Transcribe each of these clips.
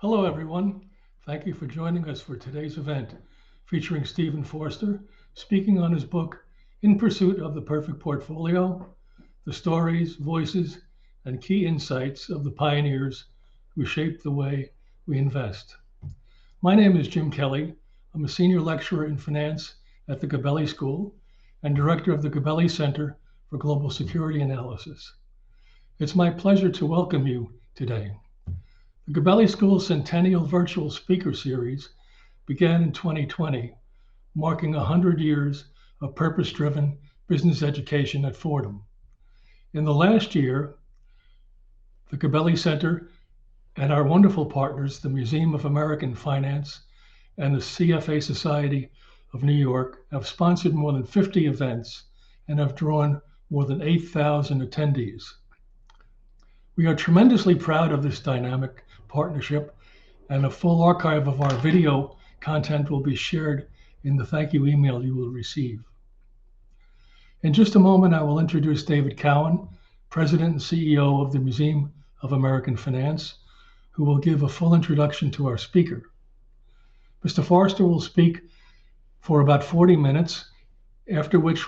Hello, everyone. Thank you for joining us for today's event featuring Stephen Forster speaking on his book, In Pursuit of the Perfect Portfolio: The Stories, Voices, and Key Insights of the Pioneers Who Shaped the Way We Invest. My name is Jim Kelly. I'm a senior lecturer in finance at the Gabelli School and director of the Gabelli Center for Global Security Analysis. It's my pleasure to welcome you today. The Gabelli School Centennial Virtual Speaker Series began in 2020, marking 100 years of purpose-driven business education at Fordham. In the last year, the Gabelli Center and our wonderful partners, the Museum of American Finance and the CFA Society of New York, have sponsored more than 50 events and have drawn more than 8,000 attendees. We are tremendously proud of this dynamic partnership, and a full archive of our video content will be shared in the thank you email you will receive. In just a moment, I will introduce David Cowan, President and CEO of the Museum of American Finance, who will give a full introduction to our speaker. Mr. Forster will speak for about 40 minutes, after which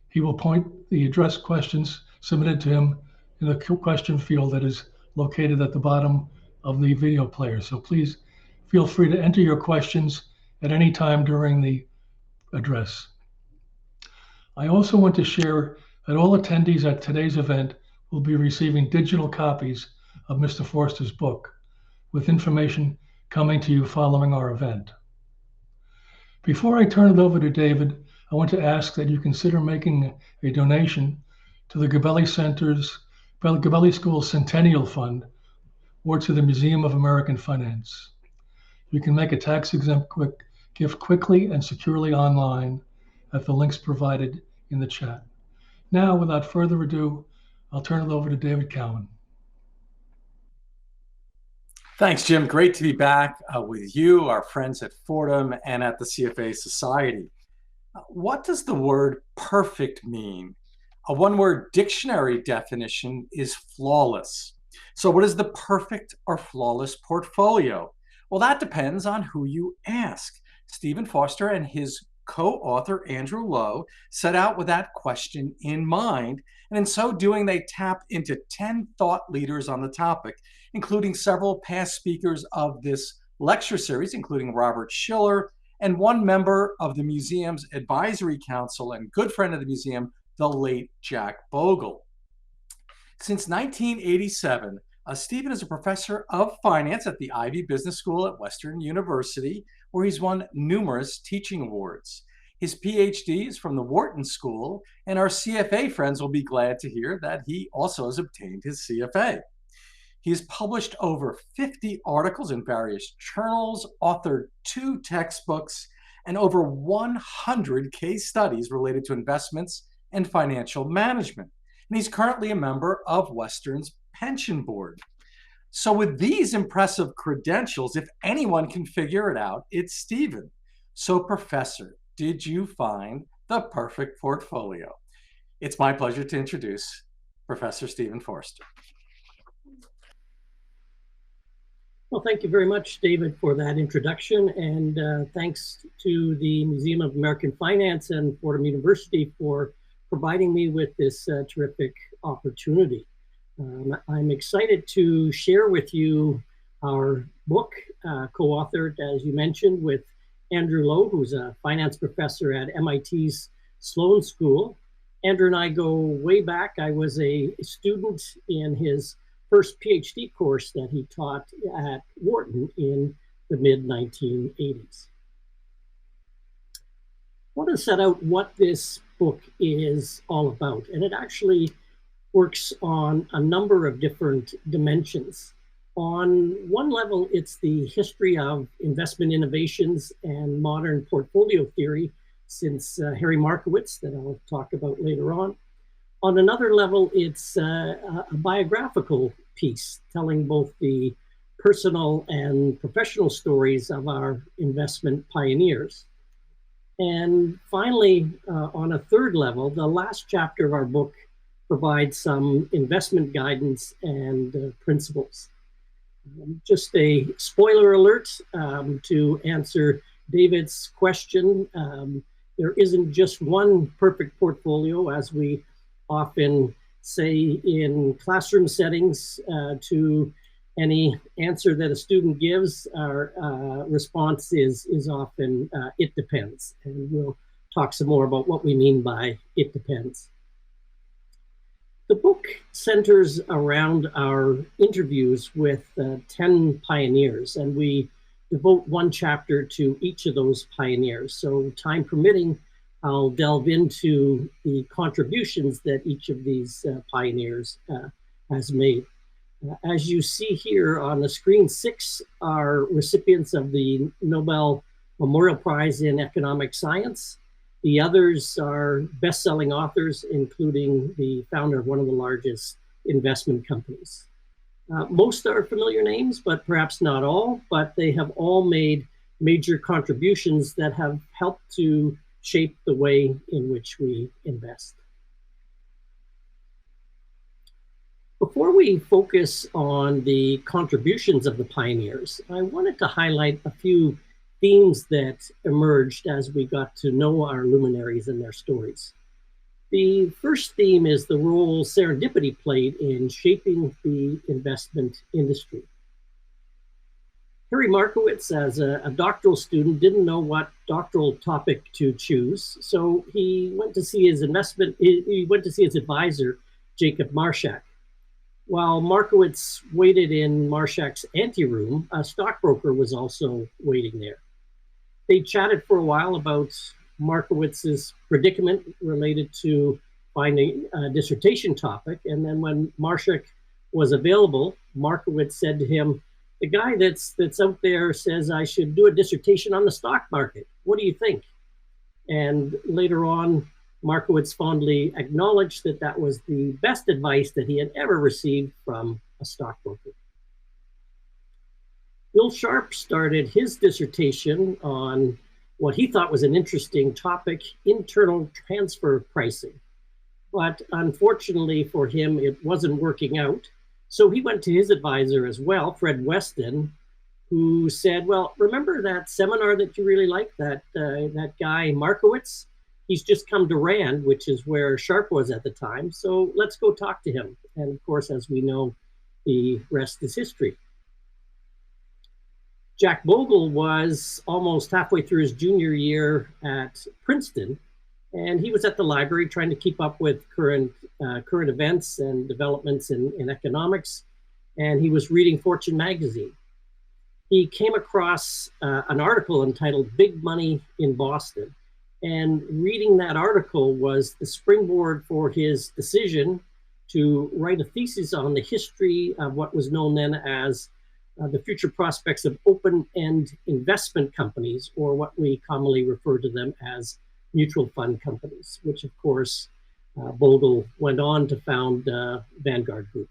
he will point the address questions submitted to him in the question field that is located at the bottom of the video player. So please feel free to enter your questions at any time during the address. I also want to share that all attendees at today's event will be receiving digital copies of Mr. Forster's book, with information coming to you following our event. Before I turn it over to David, I want to ask that you consider making a donation to the Gabelli School Centennial Fund or to the Museum of American Finance. You can make a tax-exempt gift quickly and securely online at the links provided in the chat. Now, without further ado, I'll turn it over to David Cowan. Thanks, Jim. Great to be back with you, our friends at Fordham, and at the CFA Society. What does the word perfect mean? A one-word dictionary definition is flawless. So what is the perfect or flawless portfolio? Well, that depends on who you ask. Stephen Forster and his co-author Andrew Lo set out with that question in mind, and in so doing, they tap into 10 thought leaders on the topic, including several past speakers of this lecture series, including Robert Shiller, and one member of the museum's advisory council and good friend of the museum, the late Jack Bogle. Since 1987, Stephen is a professor of finance at the Ivey Business School at Western University, where he's won numerous teaching awards. His PhD is from the Wharton School, and our CFA friends will be glad to hear that he also has obtained his CFA. He has published over 50 articles in various journals, authored 2 textbooks, and over 100 case studies related to investments and financial management. And he's currently a member of Western's pension board. So with these impressive credentials, if anyone can figure it out, it's Stephen. So Professor, did you find the perfect portfolio? It's my pleasure to introduce Professor Stephen Forster. Well, thank you very much, David, for that introduction, and thanks to the Museum of American Finance and Fordham University for providing me with this terrific opportunity. I'm excited to share with you our book, co-authored, as you mentioned, with Andrew Lo, who's a finance professor at MIT's Sloan School. Andrew and I go way back. I was a student in his first PhD course that he taught at Wharton in the mid-1980s. I want to set out what this book is all about, and it actually works on a number of different dimensions. On one level, it's the history of investment innovations and modern portfolio theory since Harry Markowitz, that I'll talk about later on. On another level, it's a biographical piece telling both the personal and professional stories of our investment pioneers. And finally, on a third level, the last chapter of our book provides some investment guidance and principles. Just a spoiler alert to answer David's question. There isn't just one perfect portfolio, as we often say in classroom settings. To any answer that a student gives, our response is often it depends. And we'll talk some more about what we mean by it depends. The book centers around our interviews with 10 pioneers, and we devote one chapter to each of those pioneers. So time permitting, I'll delve into the contributions that each of these pioneers has made. As you see here on the screen, 6 are recipients of the Nobel Memorial Prize in Economic Science. The others are best-selling authors, including the founder of one of the largest investment companies. Most are familiar names, but perhaps not all, but they have all made major contributions that have helped to shape the way in which we invest. Before we focus on the contributions of the pioneers, I wanted to highlight a few themes that emerged as we got to know our luminaries and their stories. The first theme is the role serendipity played in shaping the investment industry. Harry Markowitz, as a doctoral student, didn't know what doctoral topic to choose, so he went to see his advisor, Jacob Marshak. While Markowitz waited in Marshak's anteroom, a stockbroker was also waiting there. They chatted for a while about Markowitz's predicament related to finding a dissertation topic. And then when Marshak was available, Markowitz said to him, "The guy that's out there says I should do a dissertation on the stock market. What do you think?" And later on, Markowitz fondly acknowledged that that was the best advice that he had ever received from a stockbroker. Bill Sharpe started his dissertation on what he thought was an interesting topic, internal transfer pricing. But unfortunately for him, it wasn't working out. So he went to his advisor as well, Fred Weston, who said, "Well, remember that seminar that you really liked, that guy Markowitz? He's just come to Rand," which is where Sharpe was at the time. "So let's go talk to him." And of course, as we know, the rest is history. Jack Bogle was almost halfway through his junior year at Princeton, and he was at the library trying to keep up with current events and developments in economics, and he was reading Fortune magazine. He came across an article entitled "Big Money in Boston," and reading that article was the springboard for his decision to write a thesis on the history of what was known then as the future prospects of open-end investment companies, or what we commonly refer to them as mutual fund companies, which of course Bogle went on to found Vanguard Group.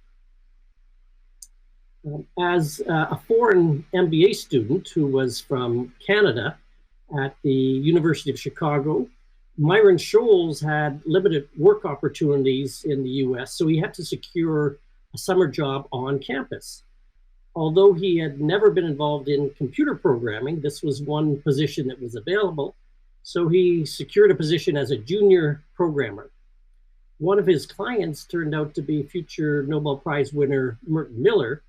As a foreign MBA student who was from Canada at the University of Chicago, Myron Scholes had limited work opportunities in the US, so he had to secure a summer job on campus. Although he had never been involved in computer programming, this was one position that was available, so he secured a position as a junior programmer. One of his clients turned out to be future Nobel Prize winner Merton Miller,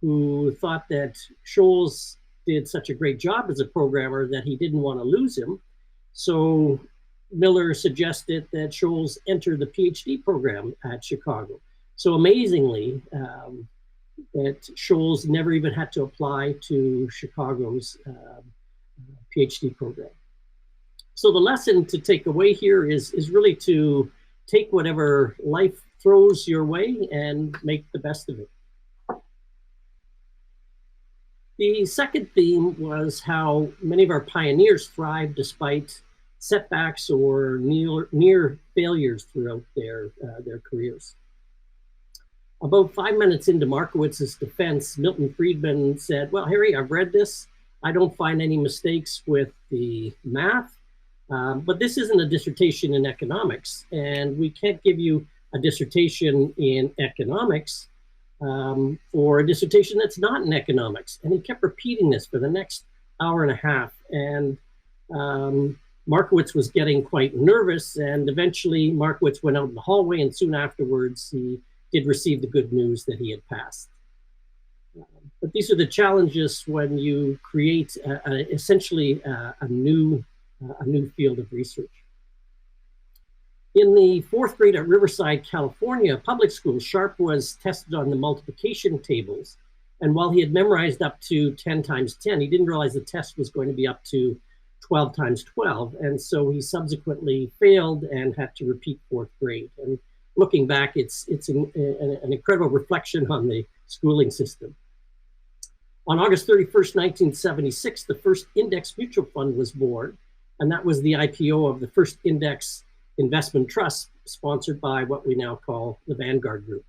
who thought that Scholes did such a great job as a programmer that he didn't want to lose him. So Miller suggested that Scholes enter the PhD program at Chicago. So amazingly, that Scholes never even had to apply to Chicago's PhD program. So the lesson to take away here is really to take whatever life throws your way and make the best of it. The second theme was how many of our pioneers thrived despite setbacks or near failures throughout their careers. About 5 minutes into Markowitz's defense, Milton Friedman said, "Well, Harry, I've read this. I don't find any mistakes with the math, but this isn't a dissertation in economics, and we can't give you a dissertation in economics for a dissertation that's not in economics. And he kept repeating this for the next hour and a half. And Markowitz was getting quite nervous, and eventually Markowitz went out in the hallway, and soon afterwards he did receive the good news that he had passed. But these are the challenges when you create essentially a new field of research. In the 4th grade at Riverside, California public school, Sharp was tested on the multiplication tables. And while he had memorized up to 10 times 10, he didn't realize the test was going to be up to 12 times 12. And so he subsequently failed and had to repeat 4th grade. And looking back, it's an incredible reflection on the schooling system. On August 31st, 1976, the first index mutual fund was born. And that was the IPO of the first index investment trust, sponsored by what we now call the Vanguard Group.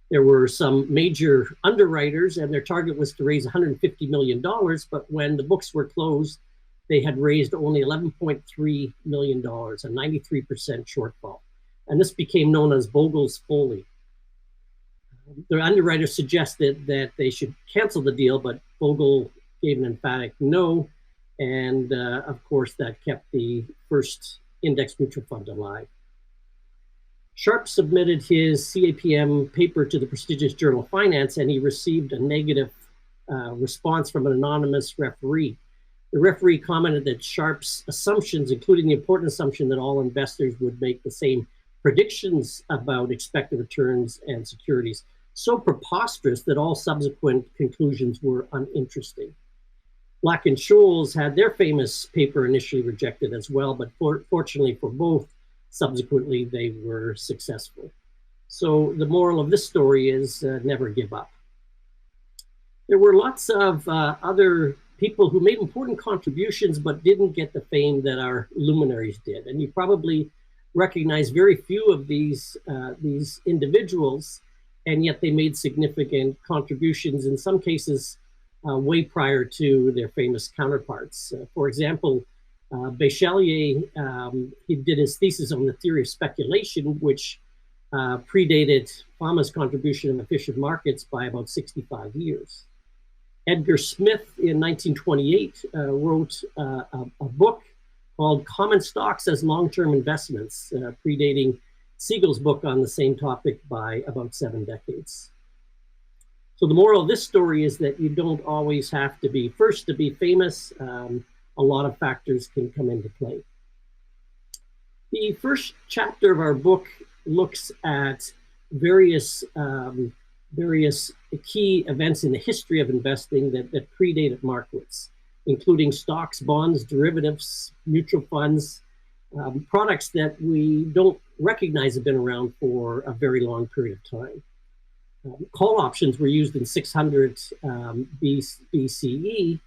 There were some major underwriters, and their target was to raise $150 million, but when the books were closed, they had raised only $11.3 million, a 93% shortfall. And this became known as Bogle's Folly. The underwriters suggested that they should cancel the deal, but Bogle gave an emphatic no, and of course that kept the first index mutual fund alive. Sharp submitted his CAPM paper to the prestigious journal Finance, and he received a negative response from an anonymous referee. The referee commented that Sharp's assumptions, including the important assumption that all investors would make the same predictions about expected returns and securities, so preposterous that all subsequent conclusions were uninteresting. Black and Scholes had their famous paper initially rejected as well, but fortunately for both, subsequently they were successful. So the moral of this story is never give up. There were lots of other people who made important contributions but didn't get the fame that our luminaries did. And you probably recognize very few of these individuals, and yet they made significant contributions, in some cases way prior to their famous counterparts. For example, Bechellier, he did his thesis on the theory of speculation, which predated Fama's contribution in efficient markets by about 65 years. Edgar Smith in 1928 wrote a book called Common Stocks as Long-Term Investments, predating Siegel's book on the same topic by about 7 decades. So the moral of this story is that you don't always have to be first to be famous. A lot of factors can come into play. The first chapter of our book looks at various key events in the history of investing that predated Markowitz, including stocks, bonds, derivatives, mutual funds, products that we don't recognize have been around for a very long period of time. Call options were used in 600 BCE,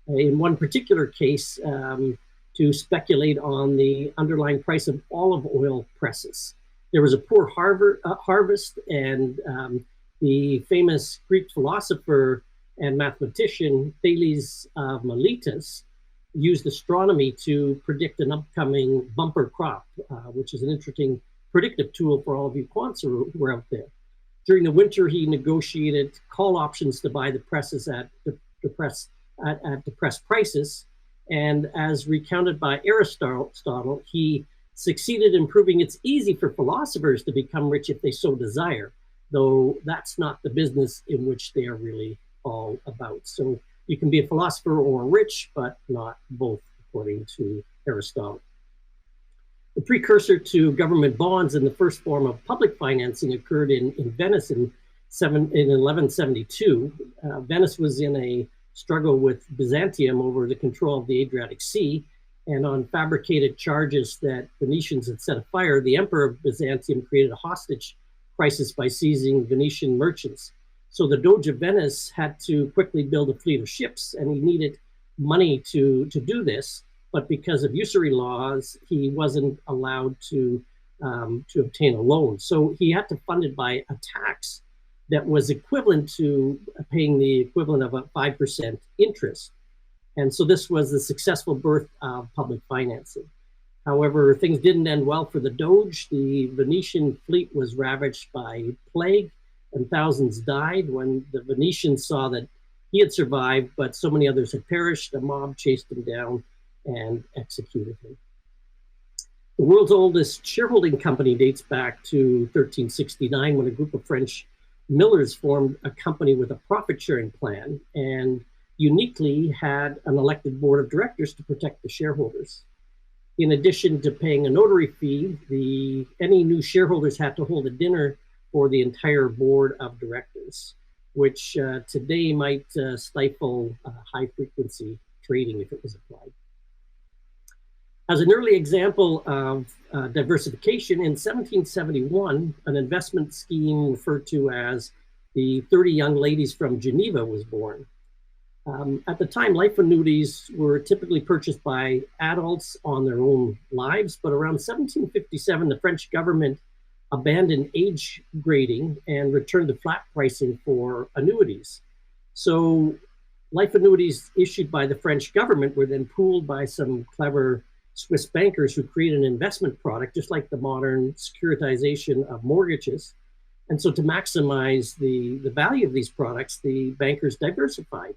in one particular case, to speculate on the underlying price of olive oil presses. There was a poor harvest, and the famous Greek philosopher and mathematician Thales of Miletus used astronomy to predict an upcoming bumper crop, which is an interesting predictive tool for all of you quants who are out there. During the winter, he negotiated call options to buy the presses at depressed prices. And as recounted by Aristotle, he succeeded in proving it's easy for philosophers to become rich if they so desire, though that's not the business in which they are really all about. So you can be a philosopher or rich, but not both, according to Aristotle. The precursor to government bonds and the first form of public financing occurred in Venice in 1172. Venice was in a struggle with Byzantium over the control of the Adriatic Sea, and on fabricated charges that Venetians had set afire, the Emperor of Byzantium created a hostage crisis by seizing Venetian merchants. So the Doge of Venice had to quickly build a fleet of ships, and he needed money to do this. But because of usury laws, he wasn't allowed to obtain a loan. So he had to fund it by a tax that was equivalent to paying the equivalent of a 5% interest. And so this was the successful birth of public financing. However, things didn't end well for the Doge. The Venetian fleet was ravaged by plague, and thousands died. When the Venetians saw that he had survived, but so many others had perished, a mob chased him down and executed him. The world's oldest shareholding company dates back to 1369, when a group of French millers formed a company with a profit-sharing plan and uniquely had an elected board of directors to protect the shareholders. In addition to paying a notary fee, any new shareholders had to hold a dinner for the entire board of directors, which today might stifle high-frequency trading if it was applied. As an early example of diversification, in 1771, an investment scheme referred to as the 30 Young Ladies from Geneva was born. At the time, life annuities were typically purchased by adults on their own lives, but around 1757, the French government abandoned age grading and returned to flat pricing for annuities. So life annuities issued by the French government were then pooled by some clever Swiss bankers who created an investment product, just like the modern securitization of mortgages. And so to maximize the value of these products, the bankers diversified.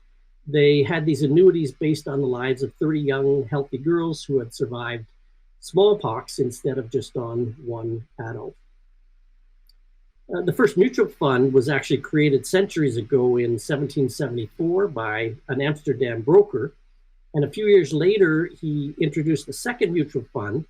They had these annuities based on the lives of 30 young, healthy girls who had survived smallpox instead of just on one adult. The first mutual fund was actually created centuries ago in 1774 by an Amsterdam broker. And a few years later, he introduced the second mutual fund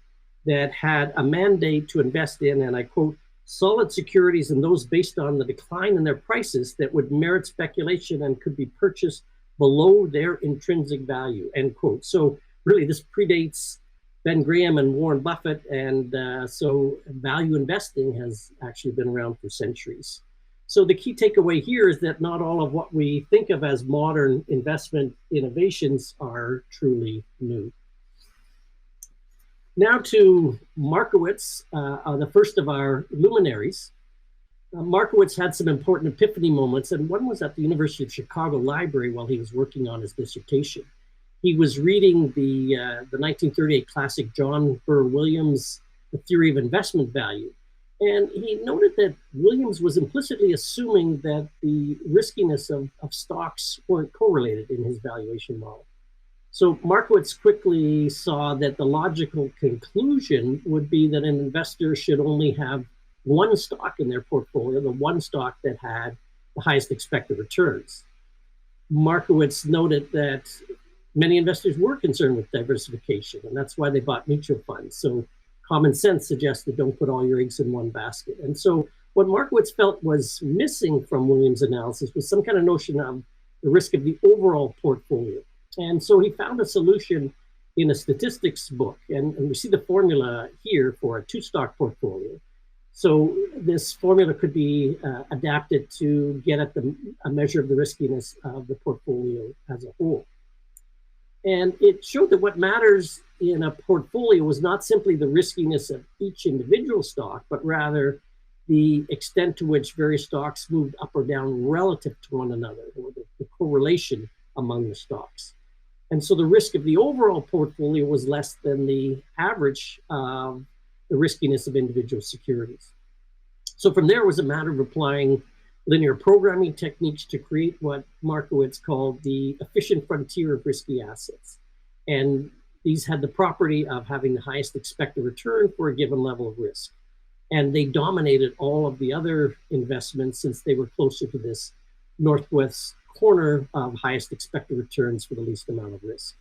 that had a mandate to invest in, and I quote, solid securities and those based on the decline in their prices that would merit speculation and could be purchased below their intrinsic value, end quote. So really this predates Ben Graham and Warren Buffett, and so value investing has actually been around for centuries. So the key takeaway here is that not all of what we think of as modern investment innovations are truly new. Now to Markowitz, the first of our luminaries. Markowitz had some important epiphany moments, and one was at the University of Chicago Library while he was working on his dissertation. He was reading the 1938 classic John Burr Williams' The Theory of Investment Value, and he noted that Williams was implicitly assuming that the riskiness of stocks weren't correlated in his valuation model. So Markowitz quickly saw that the logical conclusion would be that an investor should only have one stock in their portfolio, the one stock that had the highest expected returns. Markowitz noted that many investors were concerned with diversification, and that's why they bought mutual funds. So common sense suggested don't put all your eggs in one basket. And so what Markowitz felt was missing from Williams' analysis was some kind of notion of the risk of the overall portfolio. And so he found a solution in a statistics book, and we see the formula here for a two-stock portfolio. So this formula could be adapted to get at a measure of the riskiness of the portfolio as a whole. And it showed that what matters in a portfolio was not simply the riskiness of each individual stock, but rather the extent to which various stocks moved up or down relative to one another, or the correlation among the stocks. And so the risk of the overall portfolio was less than the average of the riskiness of individual securities. So from there, it was a matter of applying linear programming techniques to create what Markowitz called the efficient frontier of risky assets. And these had the property of having the highest expected return for a given level of risk. And they dominated all of the other investments since they were closer to this northwest corner of highest expected returns for the least amount of risk.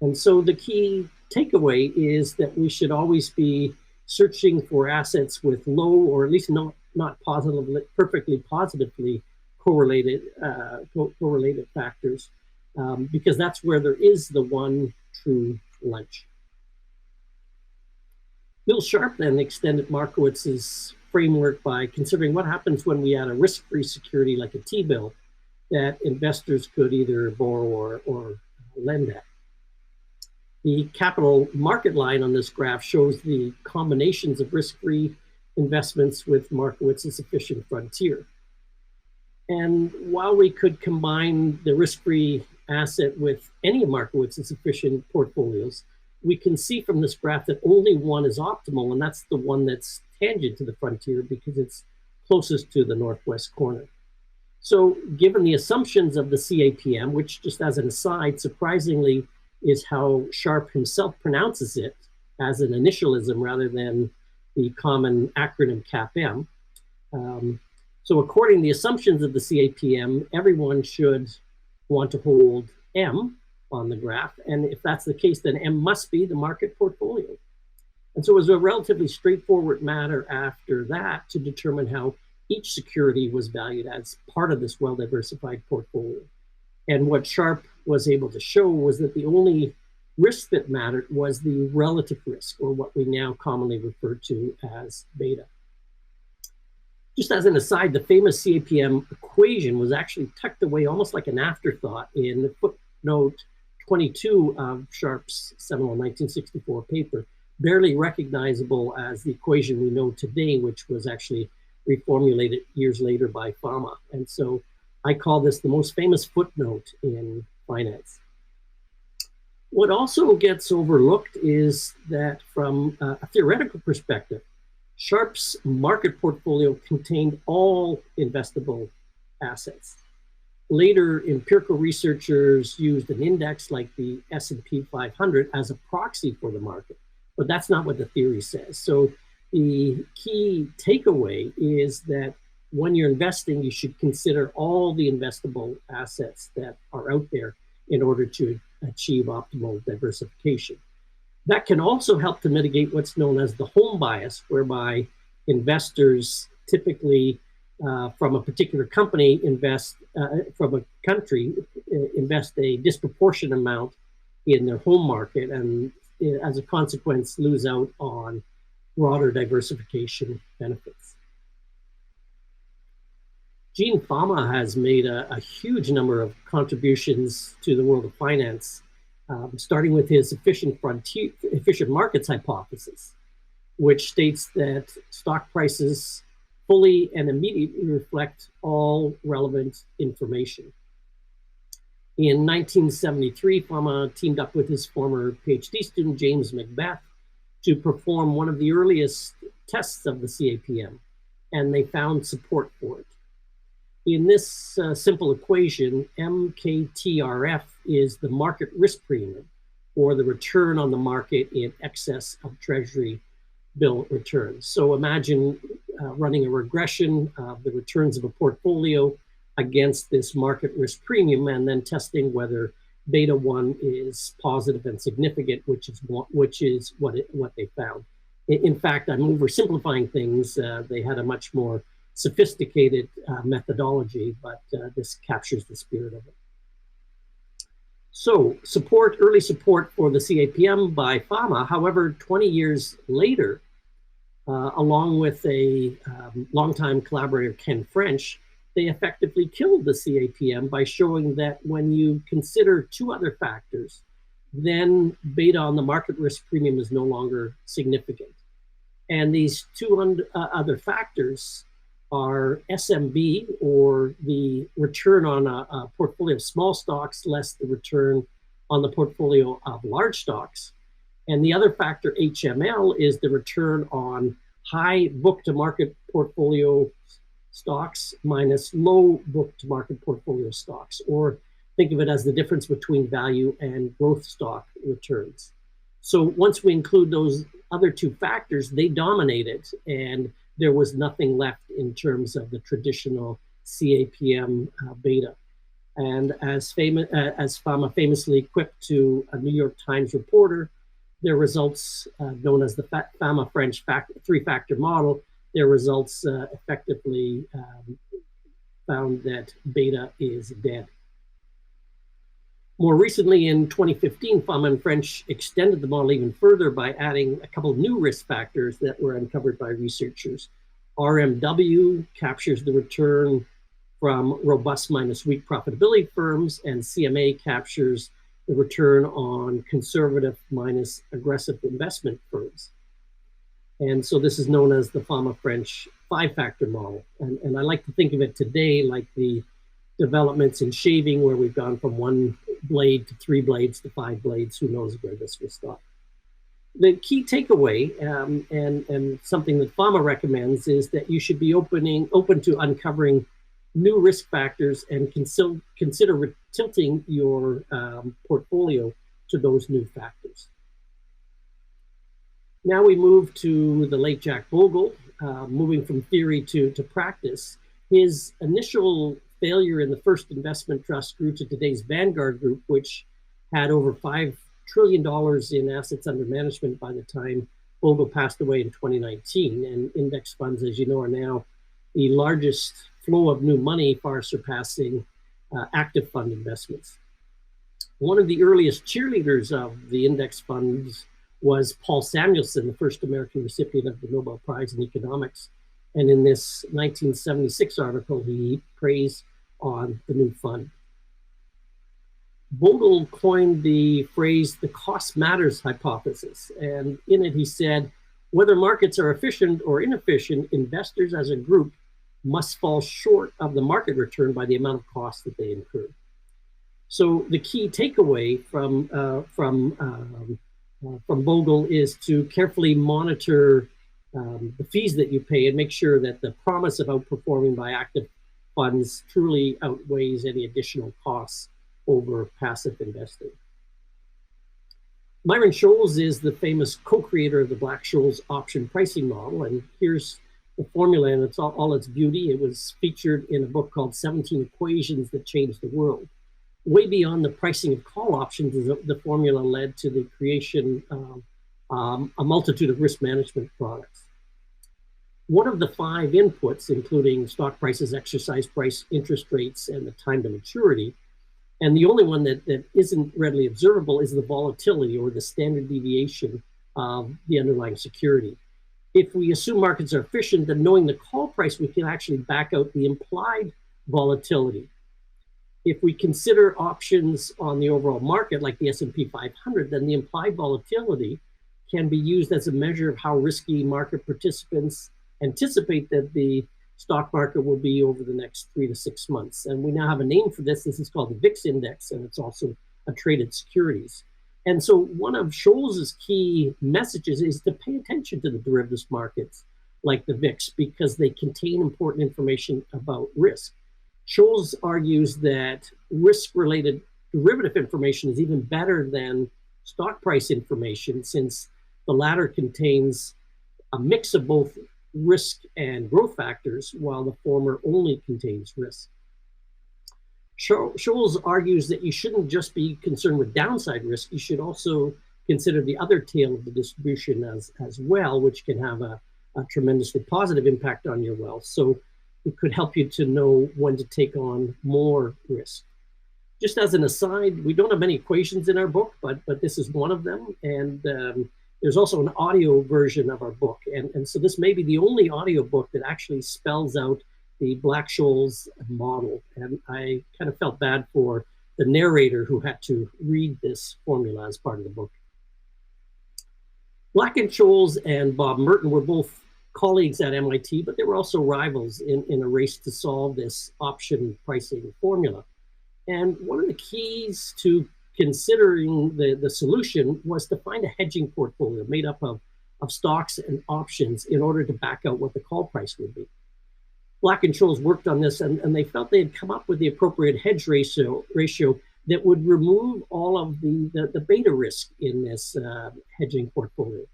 And so the key takeaway is that we should always be searching for assets with low, or at least not perfectly positively correlated factors, because that's where there is the one true lunch. Bill Sharp then extended Markowitz's framework by considering what happens when we add a risk-free security like a T-bill that investors could either borrow or lend at. The capital market line on this graph shows the combinations of risk-free investments with Markowitz's efficient frontier. And while we could combine the risk-free asset with any of Markowitz's efficient portfolios, we can see from this graph that only one is optimal, and that's the one that's tangent to the frontier because it's closest to the northwest corner. So given the assumptions of the CAPM, which just as an aside, surprisingly is how Sharpe himself pronounces it as an initialism rather than the common acronym CAPM. So according to the assumptions of the CAPM, everyone should want to hold M on the graph. And if that's the case, then M must be the market portfolio. And so it was a relatively straightforward matter after that to determine how each security was valued as part of this well-diversified portfolio. And what Sharpe was able to show was that the only risk that mattered was the relative risk, or what we now commonly refer to as beta. Just as an aside, the famous CAPM equation was actually tucked away almost like an afterthought in the footnote 22 of Sharpe's seminal 1964 paper, barely recognizable as the equation we know today, which was actually reformulated years later by Fama. And so I call this the most famous footnote in finance. What also gets overlooked is that from a theoretical perspective, Sharpe's market portfolio contained all investable assets. Later, empirical researchers used an index like the S&P 500 as a proxy for the market, but that's not what the theory says. So the key takeaway is that when you're investing, you should consider all the investable assets that are out there in order to achieve optimal diversification. That can also help to mitigate what's known as the home bias, whereby investors typically from a particular company invest from a country invest a disproportionate amount in their home market, and as a consequence lose out on broader diversification benefits. Gene Fama has made a huge number of contributions to the world of finance, starting with his efficient markets hypothesis, which states that stock prices fully and immediately reflect all relevant information. In 1973, Fama teamed up with his former PhD student, James Macbeth, to perform one of the earliest tests of the CAPM, and they found support for it. In this simple equation, MKTRF is the market risk premium, or the return on the market in excess of Treasury bill returns. So imagine running a regression of the returns of a portfolio against this market risk premium, and then testing whether beta 1 is positive and significant, which is what they found. In fact, I'm oversimplifying things. They had a much more sophisticated methodology, but this captures the spirit of it. So early support for the CAPM by Fama. However, 20 years later, along with a longtime collaborator, Ken French, they effectively killed the CAPM by showing that when you consider two other factors, then beta on the market risk premium is no longer significant. And these two other factors are SMB, or the return on a portfolio of small stocks less the return on the portfolio of large stocks. And the other factor, HML, is the return on high book-to-market portfolio stocks minus low book-to-market portfolio stocks, or think of it as the difference between value and growth stock returns. So once we include those other two factors, they dominated, and there was nothing left in terms of the traditional CAPM beta. And as Fama famously quipped to a New York Times reporter, their results, known as the Fama French three-factor model, their results effectively found that beta is dead. More recently, in 2015, Fama and French extended the model even further by adding a couple of new risk factors that were uncovered by researchers. RMW captures the return from robust minus weak profitability firms, and CMA captures the return on conservative minus aggressive investment firms. And so this is known as the Fama French five-factor model. And I like to think of it today like the developments in shaving, where we've gone from one blade to 3 blades to 5 blades. Who knows where this will stop? The key takeaway, and something that FAMA recommends, is that you should be open to uncovering new risk factors and consider tilting your portfolio to those new factors. Now we move to the late Jack Bogle, moving from theory to practice. His initial failure in the first investment trust grew to today's Vanguard Group, which had over $5 trillion in assets under management by the time Bogle passed away in 2019. And index funds, as you know, are now the largest flow of new money, far surpassing active fund investments. One of the earliest cheerleaders of the index funds was Paul Samuelson, the first American recipient of the Nobel Prize in Economics. And in this 1976 article, he praised on the new fund. Bogle coined the phrase, the cost matters hypothesis. And in it, he said, whether markets are efficient or inefficient, investors as a group must fall short of the market return by the amount of cost that they incur. So the key takeaway from Bogle is to carefully monitor the fees that you pay and make sure that the promise of outperforming by active funds truly outweighs any additional costs over passive investing. Myron Scholes is the famous co-creator of the Black-Scholes option pricing model, and here's the formula and it's all its beauty. It was featured in a book called 17 Equations That Changed the World. Way beyond the pricing of call options, the formula led to the creation of a multitude of risk management products. One of the 5 inputs, including stock prices, exercise price, interest rates, and the time to maturity, and the only one that isn't readily observable is the volatility or the standard deviation of the underlying security. If we assume markets are efficient, then knowing the call price, we can actually back out the implied volatility. If we consider options on the overall market, like the S&P 500, then the implied volatility can be used as a measure of how risky market participants anticipate that the stock market will be over the next 3 to 6 months. And we now have a name for this. This is called the VIX index, and it's also a traded securities. And so one of Scholes's key messages is to pay attention to the derivatives markets like the VIX, because they contain important information about risk. Scholes argues that risk-related derivative information is even better than stock price information, since the latter contains a mix of both risk and growth factors, while the former only contains risk. Scholes argues that you shouldn't just be concerned with downside risk, you should also consider the other tail of the distribution as well, which can have a tremendously positive impact on your wealth. So it could help you to know when to take on more risk. Just as an aside, we don't have many equations in our book, but this is one of them. And there's also an audio version of our book. And so this may be the only audio book that actually spells out the Black-Scholes model. And I kind of felt bad for the narrator who had to read this formula as part of the book. Black-Scholes and Bob Merton were both colleagues at MIT, but they were also rivals in a race to solve this option pricing formula. And one of the keys to considering the solution was to find a hedging portfolio made up of stocks and options in order to back out what the call price would be. Black and Scholes worked on this, and they felt they had come up with the appropriate hedge ratio that would remove all of the beta risk in this hedging portfolio.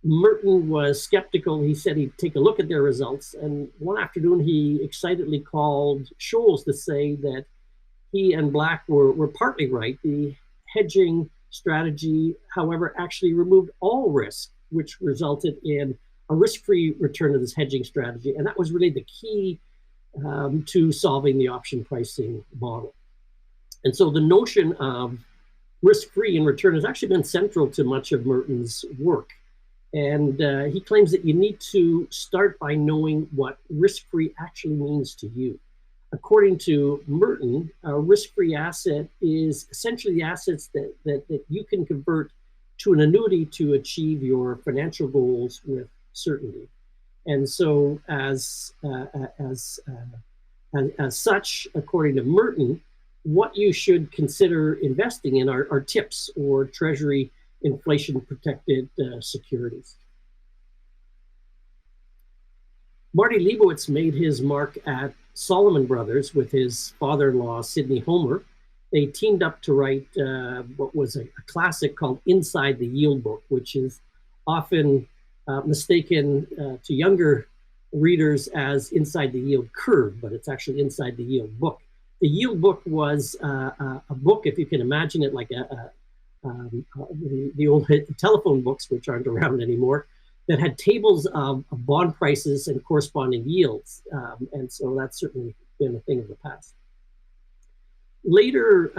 Merton was skeptical. He said he'd take a look at their results, and one afternoon he excitedly called Scholes to say that he and Black were partly right. The hedging strategy, however, actually removed all risk, which resulted in a risk-free return of this hedging strategy. And that was really the key to solving the option pricing model. And so the notion of risk-free in return has actually been central to much of Merton's work. And he claims that you need to start by knowing what risk-free actually means to you. According to Merton, a risk-free asset is essentially the assets that you can convert to an annuity to achieve your financial goals with certainty. And so as such, according to Merton, what you should consider investing in are TIPS, or Treasury inflation-protected securities. Marty Leibowitz made his mark at Salomon Brothers with his father-in-law, Sidney Homer. They teamed up to write what was a classic called Inside the Yield Book, which is often mistaken to younger readers as Inside the Yield Curve, but it's actually Inside the Yield Book. The Yield Book was a book, if you can imagine it like the old telephone books, which aren't around anymore, that had tables of bond prices and corresponding yields. And so that's certainly been a thing of the past. Later,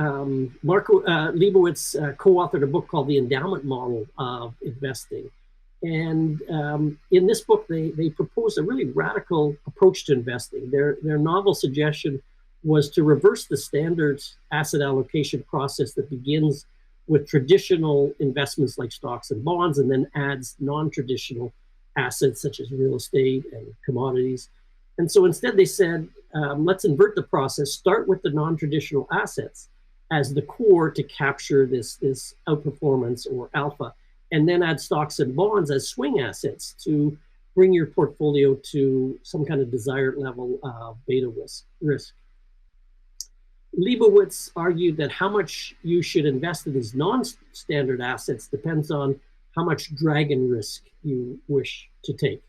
Leibowitz co-authored a book called The Endowment Model of Investing. And in this book, they proposed a really radical approach to investing. Their novel suggestion was to reverse the standard asset allocation process that begins with traditional investments like stocks and bonds, and then adds non-traditional assets such as real estate and commodities. And so instead they said, let's invert the process, start with the non-traditional assets as the core to capture this outperformance or alpha, and then add stocks and bonds as swing assets to bring your portfolio to some kind of desired level of beta risk. Leibowitz argued that how much you should invest in these non-standard assets depends on how much dragon risk you wish to take.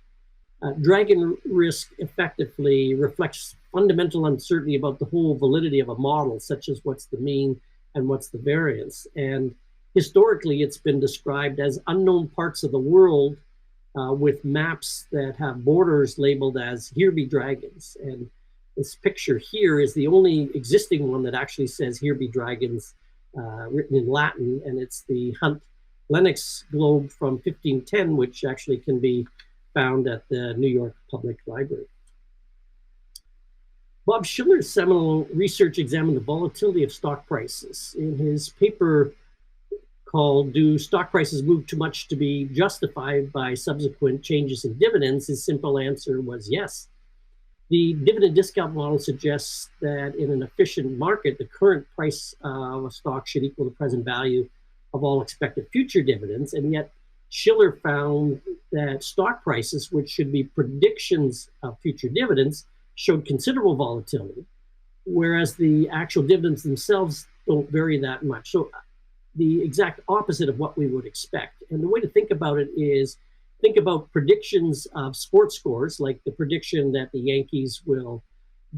Dragon risk effectively reflects fundamental uncertainty about the whole validity of a model, such as what's the mean and what's the variance. And historically, it's been described as unknown parts of the world with maps that have borders labeled as "Here be dragons." And this picture here is the only existing one that actually says "Here be dragons" written in Latin, and it's the Hunt Lennox globe from 1510, which actually can be found at the New York Public Library. Bob Shiller's seminal research examined the volatility of stock prices. In his paper called "Do Stock Prices Move Too Much to Be Justified by Subsequent Changes in Dividends?" his simple answer was yes. The dividend discount model suggests that in an efficient market, the current price of a stock should equal the present value of all expected future dividends. And yet Shiller found that stock prices, which should be predictions of future dividends, showed considerable volatility, whereas the actual dividends themselves don't vary that much. So the exact opposite of what we would expect. And the way to think about it is, think about predictions of sports scores, like the prediction that the Yankees will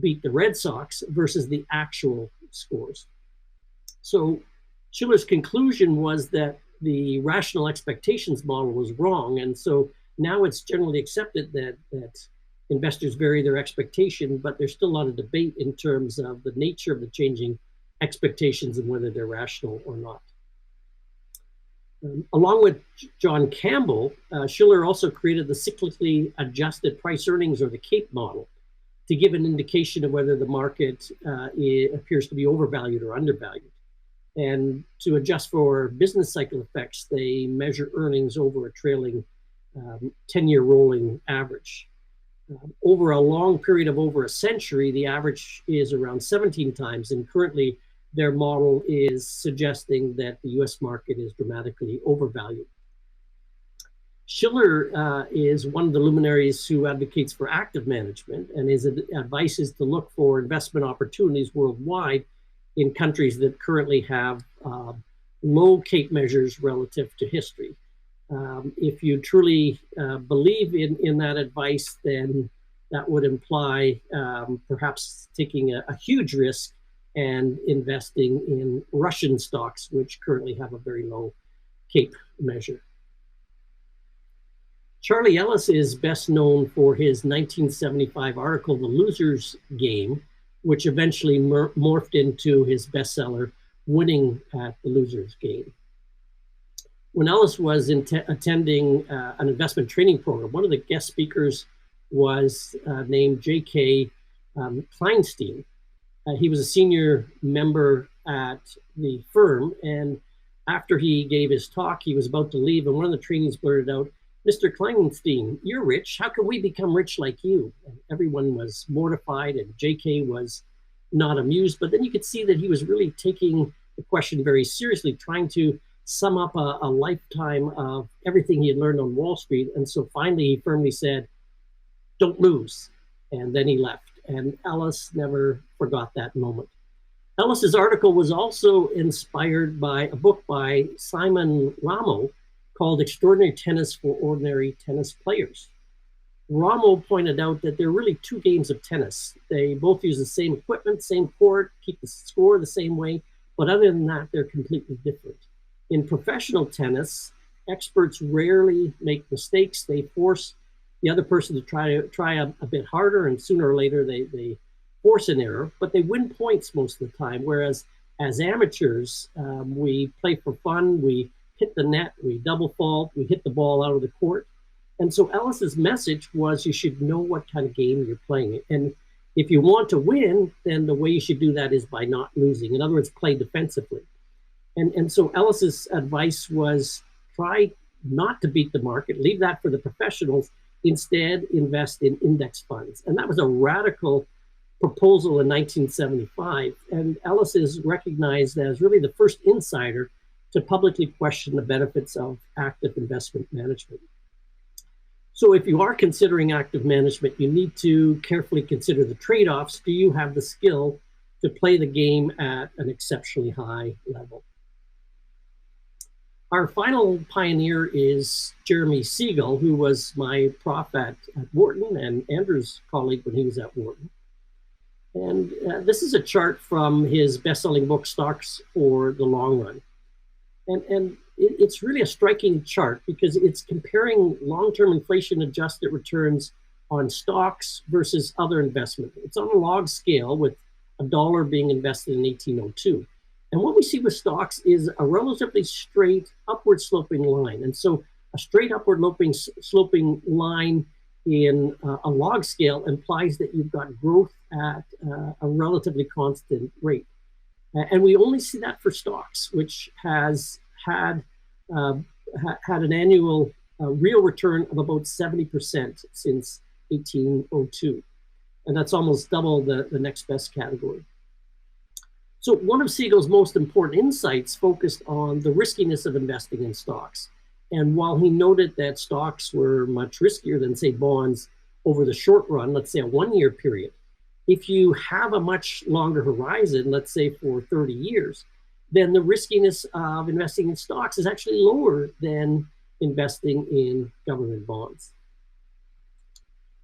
beat the Red Sox versus the actual scores. So Shiller's conclusion was that the rational expectations model was wrong. And so now it's generally accepted that investors vary their expectation, but there's still a lot of debate in terms of the nature of the changing expectations and whether they're rational or not. Along with John Campbell, Shiller also created the cyclically adjusted price earnings, or the CAPE model, to give an indication of whether the market appears to be overvalued or undervalued. And to adjust for business cycle effects, they measure earnings over a trailing 10-year rolling average. Over a long period of over a century, the average is around 17 times, and currently their model is suggesting that the US market is dramatically overvalued. Shiller is one of the luminaries who advocates for active management, and his advice is to look for investment opportunities worldwide in countries that currently have low CAPE measures relative to history. If you truly believe in that advice, then that would imply perhaps taking a huge risk and investing in Russian stocks, which currently have a very low CAPE measure. Charlie Ellis is best known for his 1975 article, The Loser's Game, which eventually morphed into his bestseller, Winning at the Loser's Game. When Ellis was attending an investment training program, one of the guest speakers was named J.K. Kleinstein. He was a senior member at the firm, and after he gave his talk, he was about to leave, and one of the trainees blurted out, "Mr. Kleinstein, you're rich. How can we become rich like you?" And everyone was mortified, and J.K. was not amused, but then you could see that he was really taking the question very seriously, trying to sum up a lifetime of everything he had learned on Wall Street. And so finally, he firmly said, don't lose. And then he left. And Ellis never forgot that moment. Ellis's article was also inspired by a book by Simon Ramo called Extraordinary Tennis for Ordinary Tennis Players. Ramo pointed out that there are really two games of tennis. They both use the same equipment, same court, keep the score the same way, but other than that, they're completely different. In professional tennis, experts rarely make mistakes. They force the other person to try a bit harder, and sooner or later they force an error, but they win points most of the time. Whereas as amateurs, we play for fun, we hit the net, we double fault, we hit the ball out of the court. And so Ellis's message was you should know what kind of game you're playing. And if you want to win, then the way you should do that is by not losing. In other words, play defensively. And so Ellis's advice was try not to beat the market, leave that for the professionals, instead invest in index funds. And that was a radical proposal in 1975. And Ellis is recognized as really the first insider to publicly question the benefits of active investment management. So if you are considering active management, you need to carefully consider the trade-offs. Do you have the skill to play the game at an exceptionally high level? Our final pioneer is Jeremy Siegel, who was my prof at Wharton and Andrew's colleague when he was at Wharton. And this is a chart from his best-selling book, Stocks for the Long Run. And it's really a striking chart because it's comparing long-term inflation-adjusted returns on stocks versus other investment. It's on a log scale with $1 being invested in 1802. And what we see with stocks is a relatively straight upward sloping line. And so a straight upward sloping line in a log scale implies that you've got growth at a relatively constant rate. And we only see that for stocks, which has had an annual real return of about 70% since 1802. And that's almost double the next best category. So one of Siegel's most important insights focused on the riskiness of investing in stocks. And while he noted that stocks were much riskier than, say, bonds over the short run, let's say a 1-year period, if you have a much longer horizon, let's say for 30 years, then the riskiness of investing in stocks is actually lower than investing in government bonds.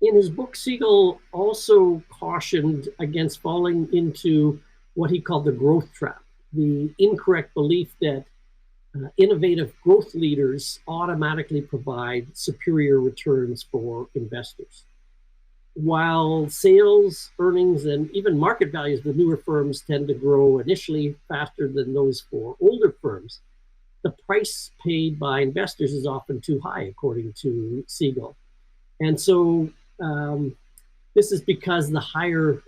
In his book, Siegel also cautioned against falling into what he called the growth trap, the incorrect belief that innovative growth leaders automatically provide superior returns for investors. While sales, earnings, and even market values of the newer firms tend to grow initially faster than those for older firms, the price paid by investors is often too high, according to Siegel. And so this is because the higher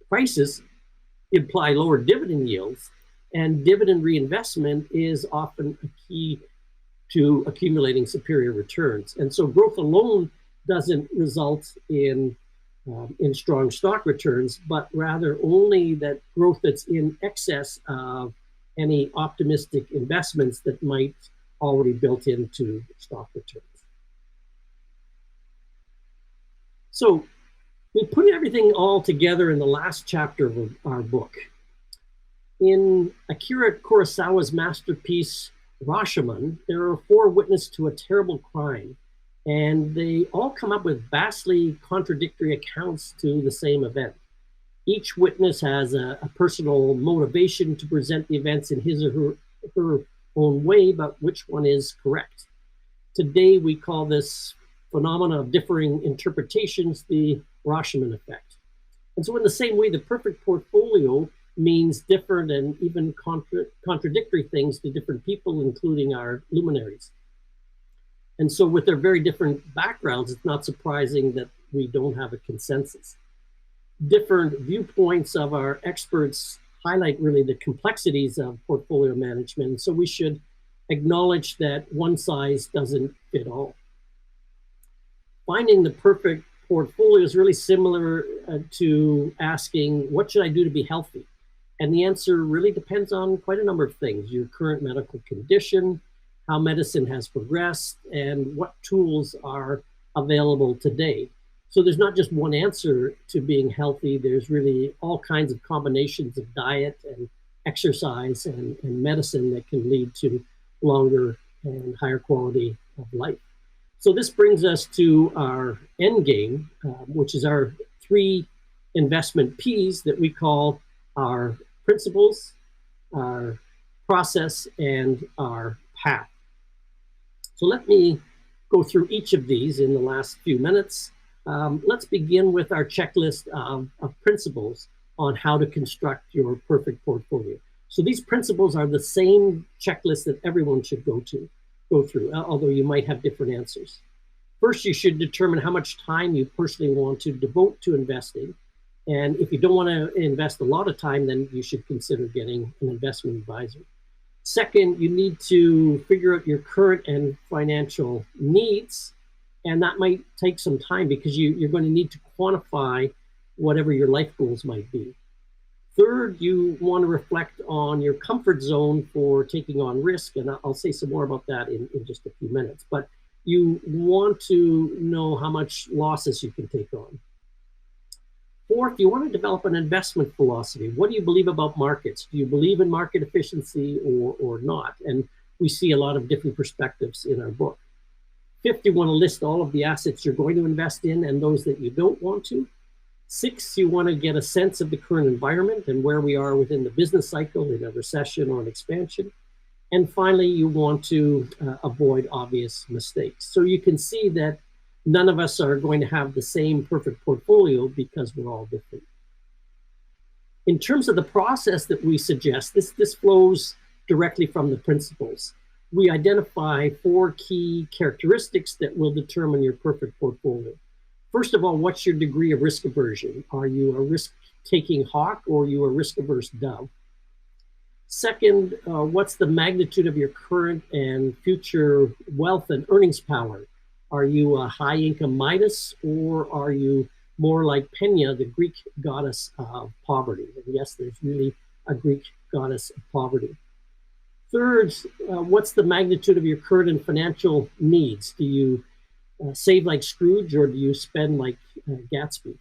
prices imply lower dividend yields, and dividend reinvestment is often a key to accumulating superior returns. And so growth alone doesn't result in strong stock returns, but rather only that growth that's in excess of any optimistic investments that might already built into stock returns. So we put everything all together in the last chapter of our book. In Akira Kurosawa's masterpiece, Rashomon, there are 4 witnesses to a terrible crime, and they all come up with vastly contradictory accounts to the same event. Each witness has a personal motivation to present the events in his or her own way, but which one is correct? Today, we call this phenomena of differing interpretations the Rashomon effect. And so in the same way, the perfect portfolio means different and even contradictory things to different people, including our luminaries. And so with their very different backgrounds, it's not surprising that we don't have a consensus. Different viewpoints of our experts highlight really the complexities of portfolio management. So we should acknowledge that one size doesn't fit all. Finding the perfect portfolio is really similar to asking, what should I do to be healthy? And the answer really depends on quite a number of things: your current medical condition, how medicine has progressed, and what tools are available today. So there's not just one answer to being healthy. There's really all kinds of combinations of diet and exercise and medicine that can lead to longer and higher quality of life. So this brings us to our end game, which is our 3 investment P's that we call our principles, our process, and our path. So let me go through each of these in the last few minutes. Let's begin with our checklist of principles on how to construct your perfect portfolio. So these principles are the same checklist that everyone should go through, although you might have different answers. First, you should determine how much time you personally want to devote to investing. And if you don't want to invest a lot of time, then you should consider getting an investment advisor. Second, you need to figure out your current and financial needs. And that might take some time because you're going to need to quantify whatever your life goals might be. Third, you want to reflect on your comfort zone for taking on risk. And I'll say some more about that in just a few minutes. But you want to know how much losses you can take on. Fourth, you want to develop an investment philosophy. What do you believe about markets? Do you believe in market efficiency or not? And we see a lot of different perspectives in our book. Fifth, you want to list all of the assets you're going to invest in and those that you don't want to. Sixth, you want to get a sense of the current environment and where we are within the business cycle in a recession or an expansion. And finally, you want to avoid obvious mistakes. So you can see that none of us are going to have the same perfect portfolio because we're all different. In terms of the process that we suggest, this flows directly from the principles. We identify 4 key characteristics that will determine your perfect portfolio. First of all, what's your degree of risk aversion? Are you a risk-taking hawk or are you a risk-averse dove? Second, what's the magnitude of your current and future wealth and earnings power? Are you a high-income Midas, or are you more like Peña, the Greek goddess of poverty? And yes, there's really a Greek goddess of poverty. Third, what's the magnitude of your current and financial needs? Do you save like Scrooge, or do you spend like Gatsby?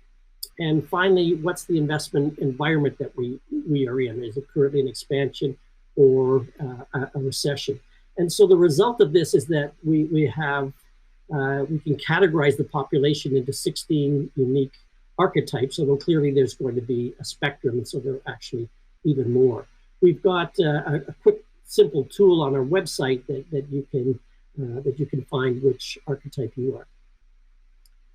And finally, what's the investment environment that we are in? Is it currently an expansion or a recession? And so the result of this is that we can categorize the population into 16 unique archetypes, although clearly there's going to be a spectrum, and so there are actually even more. We've got a quick, simple tool on our website that you can find which archetype you are.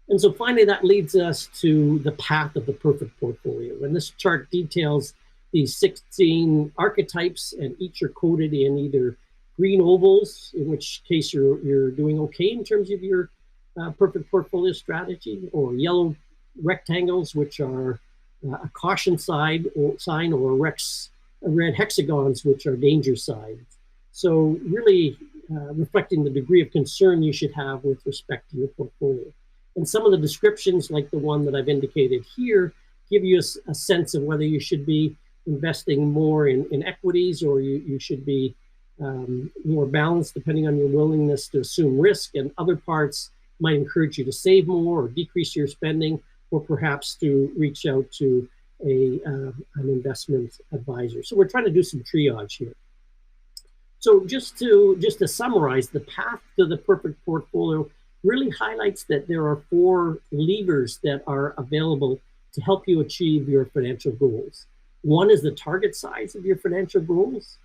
And so finally, that leads us to the path of the perfect portfolio. And this chart details these 16 archetypes, and each are coded in either green ovals, in which case you're doing okay in terms of your perfect portfolio strategy, or yellow rectangles, which are a caution sign, or red hexagons, which are danger signs. So really reflecting the degree of concern you should have with respect to your portfolio. And some of the descriptions, like the one that I've indicated here, give you a sense of whether you should be investing more in equities, or you should be more balanced depending on your willingness to assume risk. And other parts might encourage you to save more or decrease your spending, or perhaps to reach out to an investment advisor. So we're trying to do some triage here. So just to summarize, the path to the perfect portfolio really highlights that there are 4 levers that are available to help you achieve your financial goals. 1 is the target size of your financial goals.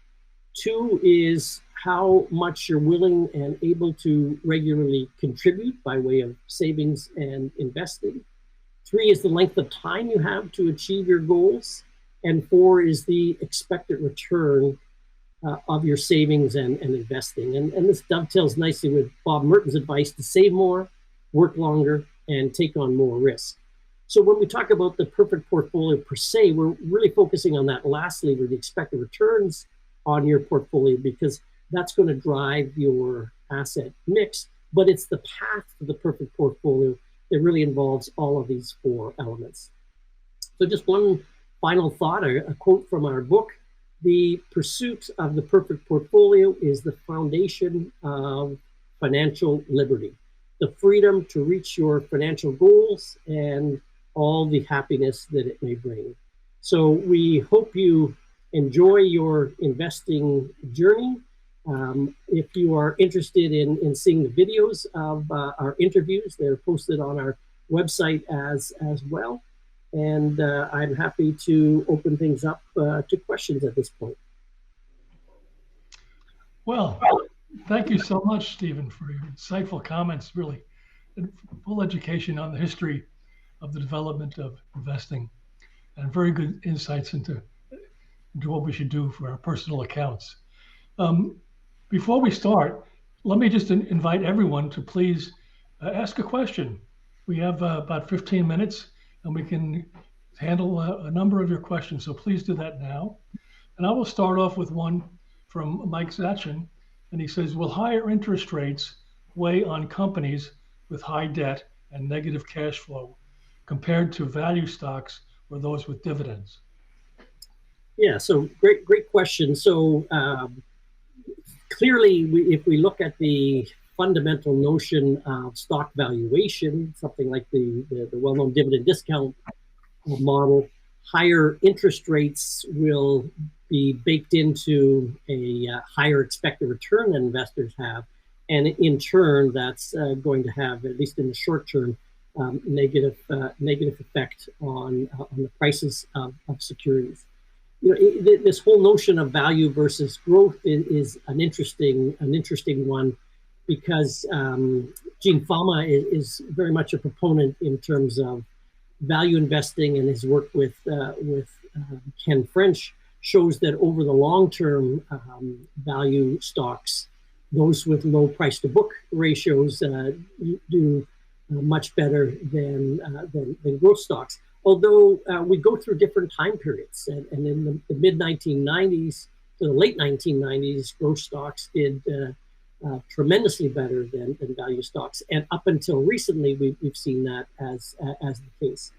2 is how much you're willing and able to regularly contribute by way of savings and investing. 3 is the length of time you have to achieve your goals. And 4 is the expected return of your savings and investing. And this dovetails nicely with Bob Merton's advice to save more, work longer, and take on more risk. So when we talk about the perfect portfolio per se, we're really focusing on that last lever, the expected returns on your portfolio, because that's going to drive your asset mix. But it's the path to the perfect portfolio that really involves all of these 4 elements. So just one final thought, a quote from our book: "The pursuit of the perfect portfolio is the foundation of financial liberty, the freedom to reach your financial goals and all the happiness that it may bring." So we hope you enjoy your investing journey. If you are interested in seeing the videos of our interviews, they're posted on our website as well. And I'm happy to open things up to questions at this point. Well, thank you so much, Stephen, for your insightful comments, really, and full education on the history of the development of investing, and very good insights into what we should do for our personal accounts. Before we start, let me just invite everyone to please ask a question. We have about 15 minutes, and we can handle a number of your questions, so please do that now. And I will start off with one from Mike Zachin, and he says, will higher interest rates weigh on companies with high debt and negative cash flow compared to value stocks or those with dividends? Yeah, so great question. So clearly, if we look at the fundamental notion of stock valuation, something like the well-known dividend discount model, higher interest rates will be baked into a higher expected return than investors have. And in turn, that's going to have, at least in the short term, negative effect on the prices of securities. You know, this whole notion of value versus growth is an interesting one, because Gene Fama is very much a proponent in terms of value investing, and his work with Ken French shows that over the long term, value stocks, those with low price to book ratios, do much better than growth stocks. Although we go through different time periods, and in the mid 1990s to the late 1990s, growth stocks did tremendously better than value stocks, and up until recently, we've seen that as the case.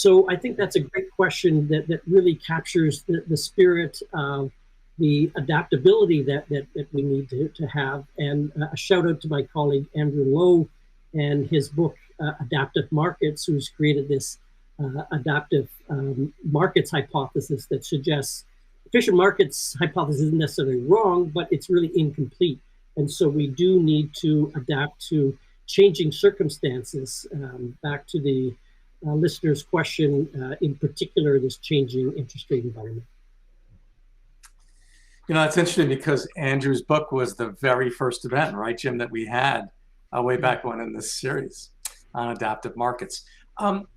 So I think that's a great question that really captures the spirit of the adaptability that we need to have. And a shout out to my colleague Andrew Lowe and his book Adaptive Markets, who's created this adaptive markets hypothesis that suggests efficient markets hypothesis isn't necessarily wrong, but it's really incomplete. And so we do need to adapt to changing circumstances. Back to the listener's question, in particular, this changing interest rate environment. You know, it's interesting because Andrew's book was the very first event, right, Jim, that we had way back when in this series on adaptive markets.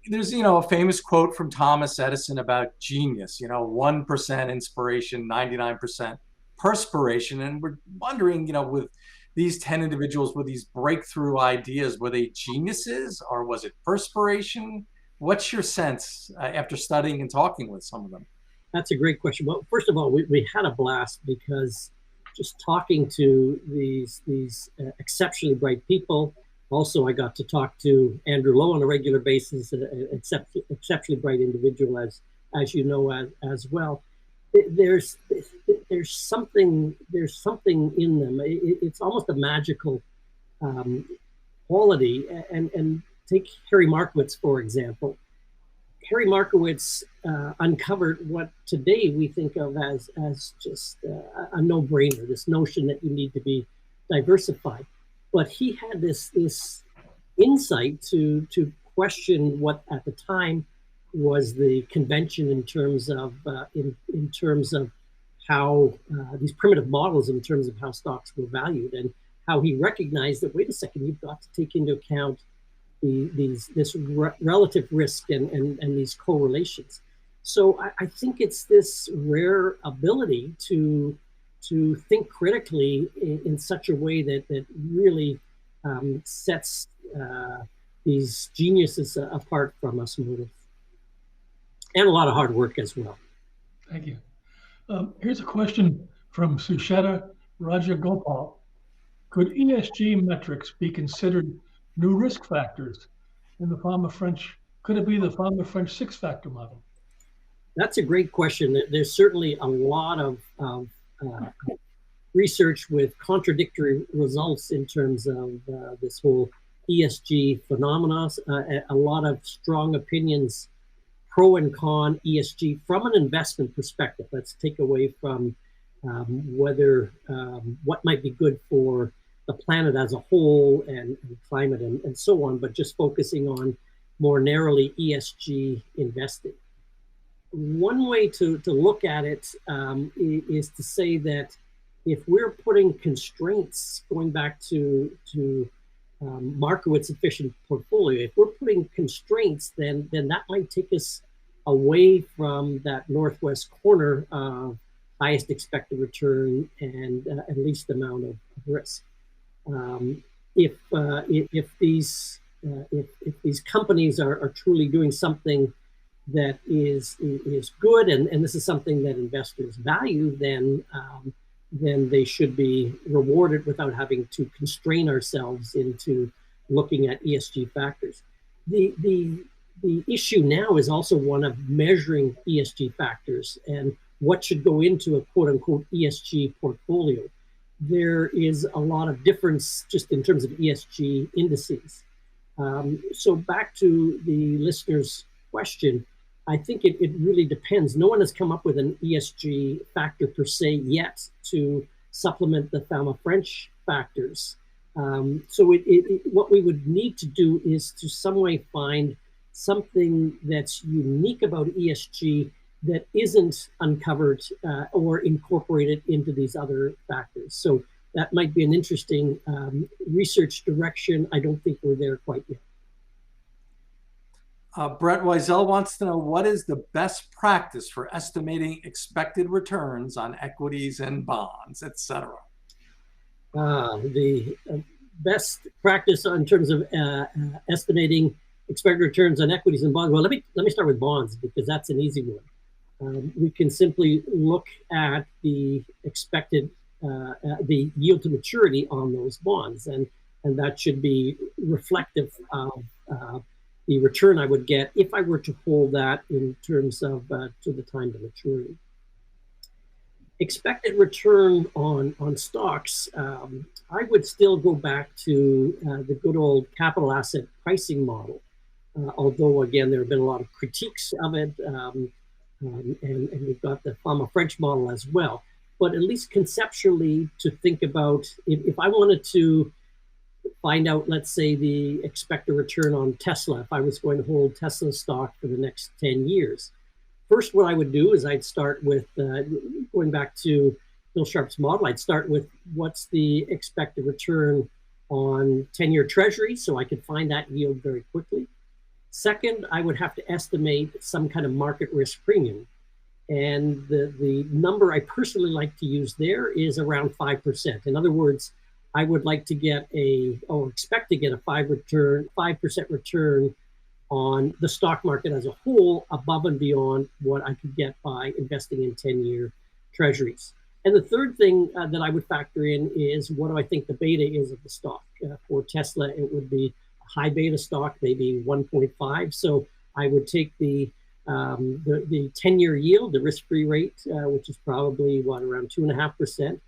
There's, you know, a famous quote from Thomas Edison about genius, 1% inspiration, 99% perspiration. And we're wondering, with these 10 individuals with these breakthrough ideas, were they geniuses or was it perspiration? What's your sense after studying and talking with some of them? That's a great question. Well, first of all, we had a blast, because just talking to these exceptionally bright people. Also, I got to talk to Andrew Lowe on a regular basis, an exceptionally bright individual, as you know, as well. There's something in them. It's almost a magical quality. And take Harry Markowitz, for example. Harry Markowitz uncovered what today we think of as just a no-brainer, this notion that you need to be diversified. But he had this insight to question what at the time was the convention in terms of how these primitive models in terms of how stocks were valued, and how he recognized that, wait a second, you've got to take into account this relative risk and these correlations. So I think it's this rare ability to think critically in such a way that really sets these geniuses apart from us mortals. And a lot of hard work as well. Thank you. Here's a question from Susheta Rajagopal. Could ESG metrics be considered new risk factors in the Fama French? Could it be the Fama French 6-factor model? That's a great question. There's certainly a lot of research with contradictory results in terms of this whole ESG phenomena. A lot of strong opinions, pro and con ESG from an investment perspective. Let's take away from whether what might be good for the planet as a whole and climate and so on, but just focusing on more narrowly ESG investing. One way to look at it is to say that if we're putting constraints, going back to Markowitz efficient portfolio, if we're putting constraints, then that might take us away from that northwest corner of highest expected return and least amount of risk. If these companies are truly doing something that is good, and this is something that investors value, then they should be rewarded without having to constrain ourselves into looking at ESG factors. The issue now is also one of measuring ESG factors and what should go into a quote unquote ESG portfolio. There is a lot of difference just in terms of ESG indices. So back to the listener's question, I think it really depends. No one has come up with an ESG factor per se yet to supplement the Fama-French factors. So what we would need to do is to some way find something that's unique about ESG that isn't uncovered or incorporated into these other factors. So that might be an interesting research direction. I don't think we're there quite yet. Brett Weisel wants to know, what is the best practice for estimating expected returns on equities and bonds, etc.? The best practice in terms of estimating expected returns on equities and bonds. Well, let me start with bonds because that's an easy one. We can simply look at the expected the yield to maturity on those bonds, and that should be reflective of the return I would get if I were to hold that in terms of to the time to maturity. Expected return on stocks, I would still go back to the good old capital asset pricing model, although again there have been a lot of critiques of it, and we've got the Fama-French model as well. But at least conceptually, to think about if I wanted to find out, let's say, the expected return on Tesla, if I was going to hold Tesla stock for the next 10 years. First, what I would do is I'd start with, going back to Bill Sharpe's model, I'd start with what's the expected return on 10-year treasury, so I could find that yield very quickly. Second, I would have to estimate some kind of market risk premium. And the number I personally like to use there is around 5%. In other words, I would like to get expect to get a 5% return on the stock market as a whole, above and beyond what I could get by investing in 10-year treasuries. And the third thing that I would factor in is what do I think the beta is of the stock. For Tesla, it would be a high beta stock, maybe 1.5. So I would take the 10-year yield, the risk-free rate, which is probably around 2.5%.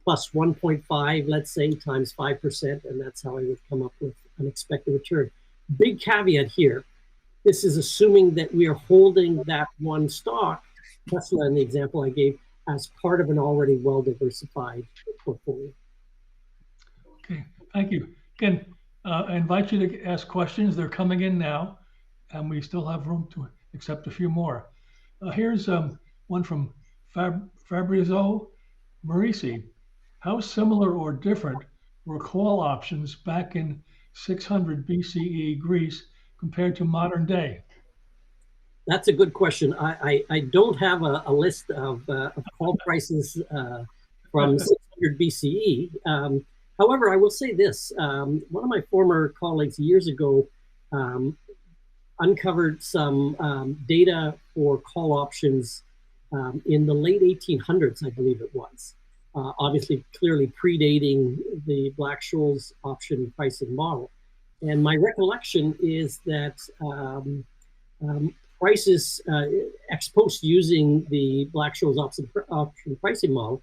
Plus 1.5, let's say, times 5%, and that's how I would come up with an expected return. Big caveat here, this is assuming that we are holding that one stock, Tesla in the example I gave, as part of an already well-diversified portfolio. Okay, thank you. Again, I invite you to ask questions. They're coming in now, and we still have room to accept a few more. Here's one from Fabrizio Marisi. How similar or different were call options back in 600 BCE Greece compared to modern day? That's a good question. I don't have a list of call prices from 600 BCE. However, I will say this. One of my former colleagues years ago uncovered some data for call options in the late 1800s, I believe it was. Obviously, clearly predating the Black-Scholes option pricing model. And my recollection is that prices ex post using the Black-Scholes option pricing model,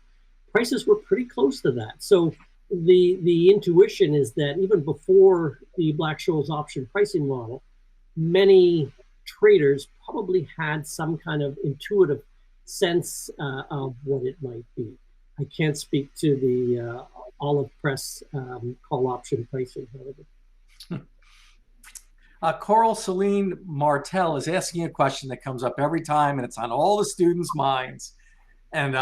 prices were pretty close to that. So the intuition is that even before the Black-Scholes option pricing model, many traders probably had some kind of intuitive sense of what it might be. I can't speak to the olive press call option pricing, however. Coral Celine Martel is asking a question that comes up every time, and it's on all the students' minds. And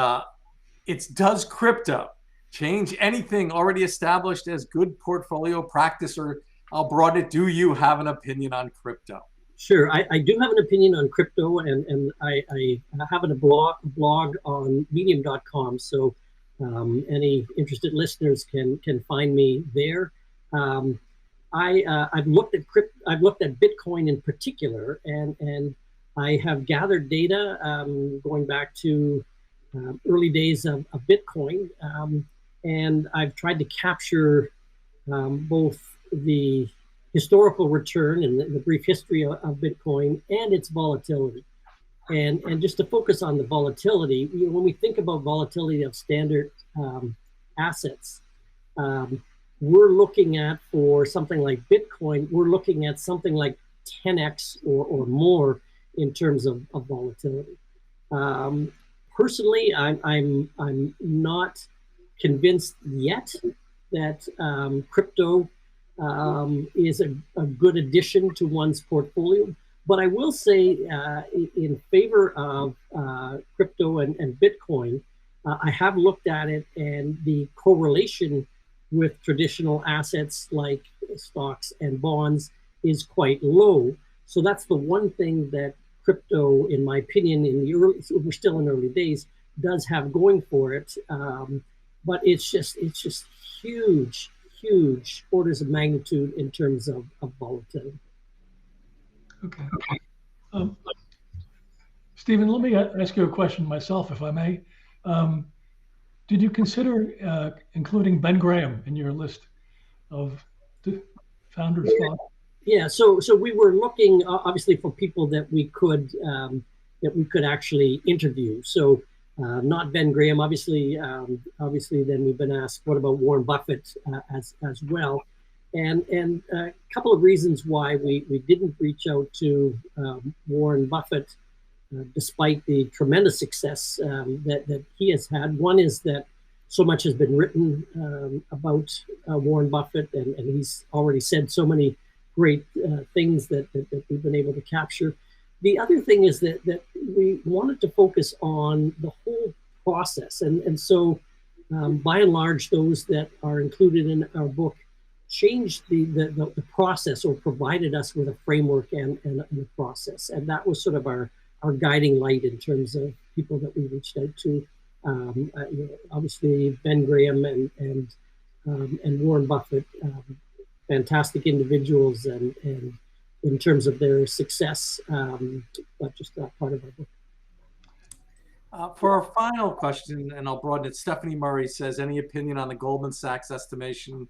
it's, does crypto change anything already established as good portfolio practice? Or I'll broaden it, do you have an opinion on crypto? Sure, I do have an opinion on crypto, and I have a blog on medium.com, so any interested listeners can find me there. I've looked at Bitcoin in particular, and I have gathered data going back to early days of Bitcoin, and I've tried to capture both the historical return and the brief history of Bitcoin and its volatility. And just to focus on the volatility, when we think about volatility of standard assets, we're looking at, for something like Bitcoin, we're looking at something like 10x or more in terms of volatility. Personally, I'm not convinced yet that crypto is a good addition to one's portfolio. But I will say in favor of crypto and Bitcoin, I have looked at it, and the correlation with traditional assets like stocks and bonds is quite low. So that's the one thing that crypto, in my opinion, we're still in early days, does have going for it. But it's just huge orders of magnitude in terms of volatility. Okay. Stephen, let me ask you a question myself, if I may. Did you consider including Ben Graham in your list of the founders? Yeah, so we were looking obviously for people that we could actually interview. So not Ben Graham, obviously. Then we've been asked, what about Warren Buffett as well? And a couple of reasons why we didn't reach out to Warren Buffett, despite the tremendous success that he has had. One is that so much has been written about Warren Buffett, and he's already said so many great things that we've been able to capture. The other thing is that we wanted to focus on the whole process. And so by and large, those that are included in our book changed the process, or provided us with a framework and a process. And that was sort of our guiding light in terms of people that we reached out to. Obviously, Ben Graham and Warren Buffett, fantastic individuals, and in terms of their success, but just that part of our book. For our final question, and I'll broaden it, Stephanie Murray says, any opinion on the Goldman Sachs estimation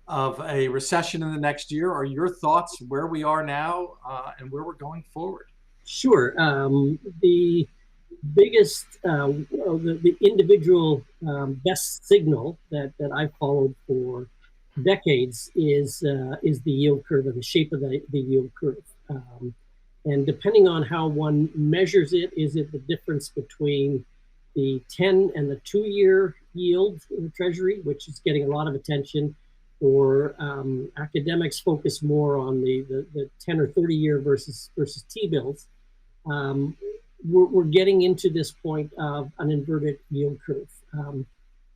of a recession in the next year? Or your thoughts where we are now and where we're going forward? Sure. The biggest, the individual best signal that I've followed for decades is the yield curve, and the shape of the yield curve. And depending on how one measures it, is it the difference between the 10 and the 2-year yield in the Treasury, which is getting a lot of attention, or academics focus more on the 10 or 30-year versus T-bills. We're getting into this point of an inverted yield curve.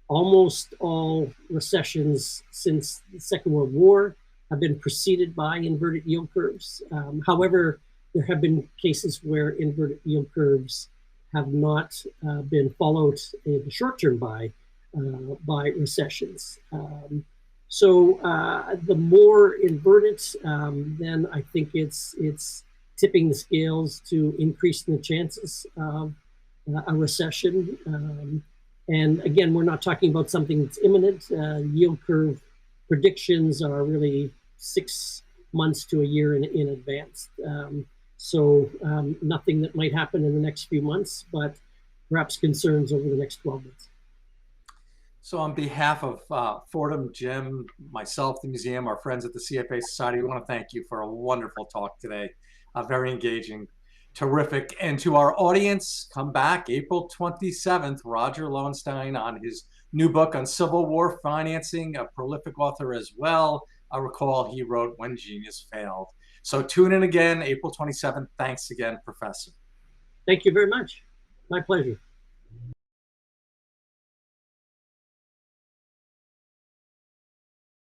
Almost all recessions since the Second World War have been preceded by inverted yield curves. However, there have been cases where inverted yield curves have not been followed in the short term by recessions. So the more inverted, then I think it's tipping the scales to increasing the chances of a recession. And again, we're not talking about something that's imminent. Yield curve predictions are really 6 months to a year in advance. So nothing that might happen in the next few months, but perhaps concerns over the next 12 months. So on behalf of Fordham, Jim, myself, the museum, our friends at the CFA Society, we want to thank you for a wonderful talk today. Very engaging, terrific. And to our audience, come back April 27th, Roger Lowenstein on his new book on Civil War financing, a prolific author as well. I recall he wrote When Genius Failed. So tune in again, April 27th. Thanks again, Professor. Thank you very much. My pleasure.